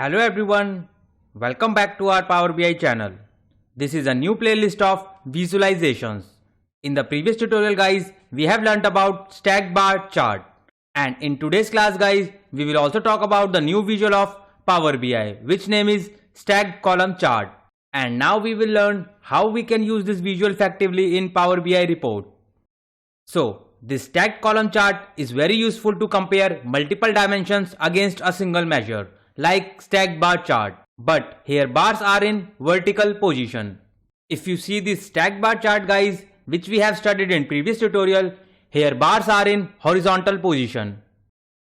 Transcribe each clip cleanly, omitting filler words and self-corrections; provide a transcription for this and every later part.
Hello everyone, welcome back to our Power BI channel. This is a new playlist of visualizations. In the previous tutorial guys, we have learnt about stacked bar chart. And in today's class guys, we will also talk about the new visual of Power BI, which name is stacked column chart. And now we will learn how we can use this visual effectively in Power BI report. So, this stacked column chart is very useful to compare multiple dimensions against a single measure, like stacked bar chart. But here bars are in vertical position. If you see this stacked bar chart guys, which we have studied in previous tutorial, here bars are in horizontal position.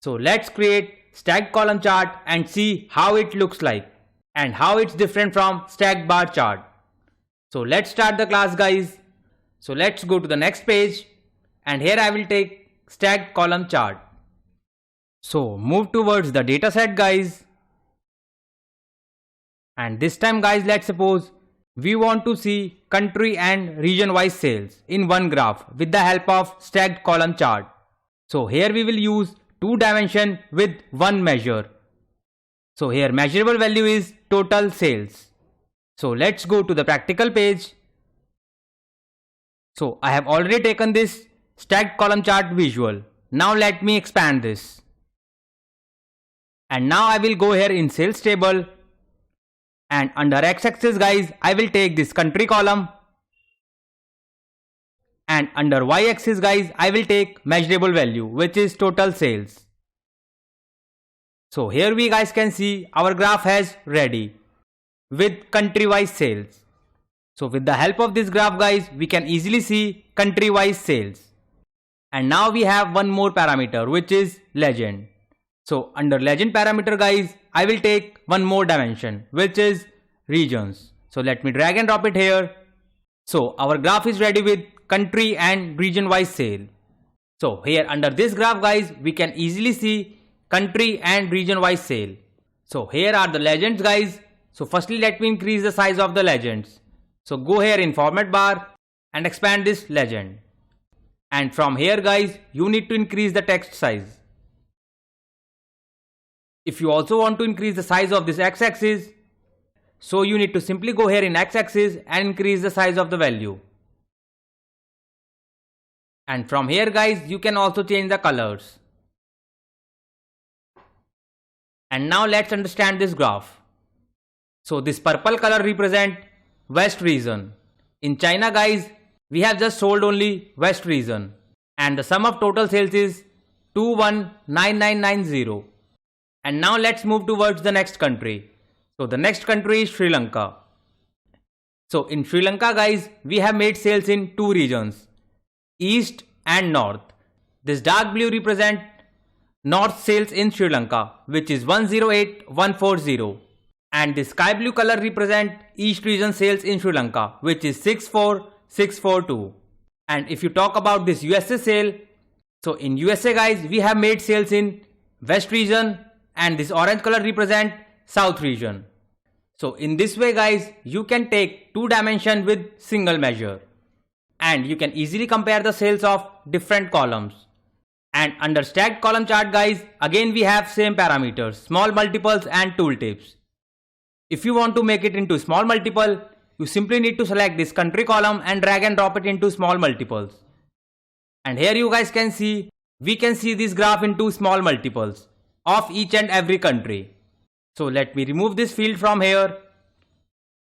So let's create stacked column chart and see how it looks like and how it's different from stacked bar chart. So let's start the class guys. So let's go to the next page. And here I will take stacked column chart. So move towards the dataset guys. And this time guys, let's suppose we want to see country and region wise sales in one graph with the help of stacked column chart. So here we will use two dimension with one measure. So here measurable value is total sales. So let's go to the practical page. So I have already taken this stacked column chart visual. Now let me expand this. And now I will go here in sales table. And under x-axis guys, I will take this country column. And under y-axis guys, I will take measurable value, which is total sales. So here we guys can see our graph has ready with country-wise sales. So with the help of this graph guys, we can easily see country-wise sales. And now we have one more parameter, which is legend. So under legend parameter guys, I will take one more dimension, which is regions. So let me drag and drop it here. So our graph is ready with country and region wise sale. So here under this graph guys, we can easily see country and region wise sale. So here are the legends guys. So firstly let me increase the size of the legends. So go here in format bar and expand this legend. And from here guys, you need to increase the text size. If you also want to increase the size of this x-axis, so you need to simply go here in x-axis and increase the size of the value. And from here guys, you can also change the colors. And now let's understand this graph. So this purple color represent West region. In China guys, we have just sold only West region. And the sum of total sales is 219990. And now let's move towards the next country. So the next country is Sri Lanka. So in Sri Lanka guys, we have made sales in two regions, East and North. This dark blue represent North sales in Sri Lanka, which is 108140. And the sky blue color represent East region sales in Sri Lanka, which is 64642. And if you talk about this USA sale, so in USA guys, we have made sales in West region. And this orange color represent South region. So in this way guys, you can take two dimension with single measure. And you can easily compare the sales of different columns. And under stacked column chart guys, again we have same parameters, small multiples and tooltips. If you want to make it into small multiple, you simply need to select this country column and drag and drop it into small multiples. And here you guys can see, we can see this graph into small multiples of each and every country. So let me remove this field from here.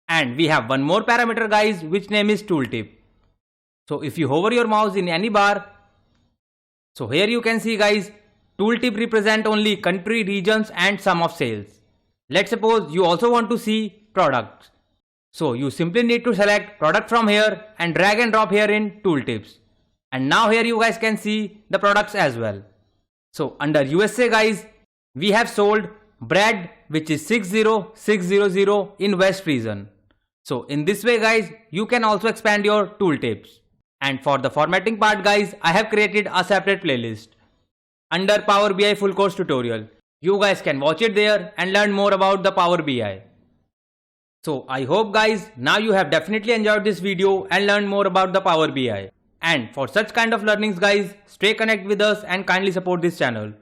And we have one more parameter guys, which name is tooltip. So if you hover your mouse in any bar, so here you can see guys, tooltip represent only country, regions and sum of sales. Let's suppose you also want to see products. So you simply need to select product from here and drag and drop here in tooltips. And now here you guys can see the products as well. So under USA guys, we have sold bread, which is 60600 in West region. So in this way guys, you can also expand your tooltips. And for the formatting part guys, I have created a separate playlist under Power BI full course tutorial. You guys can watch it there and learn more about the Power BI. So I hope guys, now you have definitely enjoyed this video and learned more about the Power BI. And for such kind of learnings guys, stay connected with us and kindly support this channel.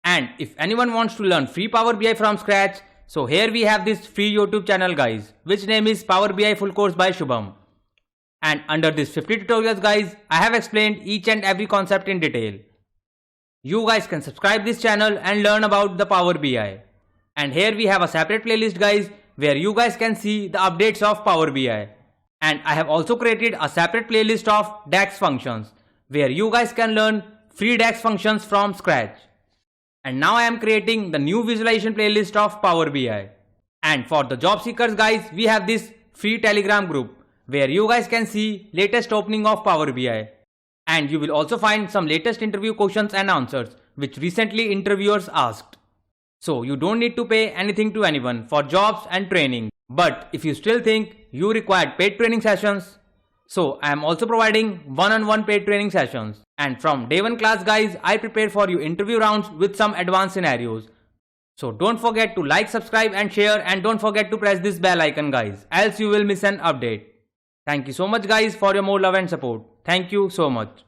And if anyone wants to learn free Power BI from scratch, So here we have this free YouTube channel guys, which name is Power BI Full Course by Shubham. And under this 50 tutorials guys, I have explained each and every concept in detail. You guys can subscribe this channel and learn about the Power BI. And here we have a separate playlist guys, where you guys can see the updates of Power BI. And I have also created a separate playlist of DAX functions, where you guys can learn free DAX functions from scratch. And now I am creating the new visualization playlist of Power BI. And for the job seekers guys, we have this free Telegram group, where you guys can see latest opening of Power BI. And you will also find some latest interview questions and answers, which recently interviewers asked. So you don't need to pay anything to anyone for jobs and training. But if you still think you require paid training sessions, so I am also providing one-on-one paid training sessions. And from day 1 class guys, I prepare for you interview rounds with some advanced scenarios. So don't forget to like, subscribe and share, and don't forget to press this bell icon guys, else you will miss an update. Thank you so much guys for your more love and support. Thank you so much.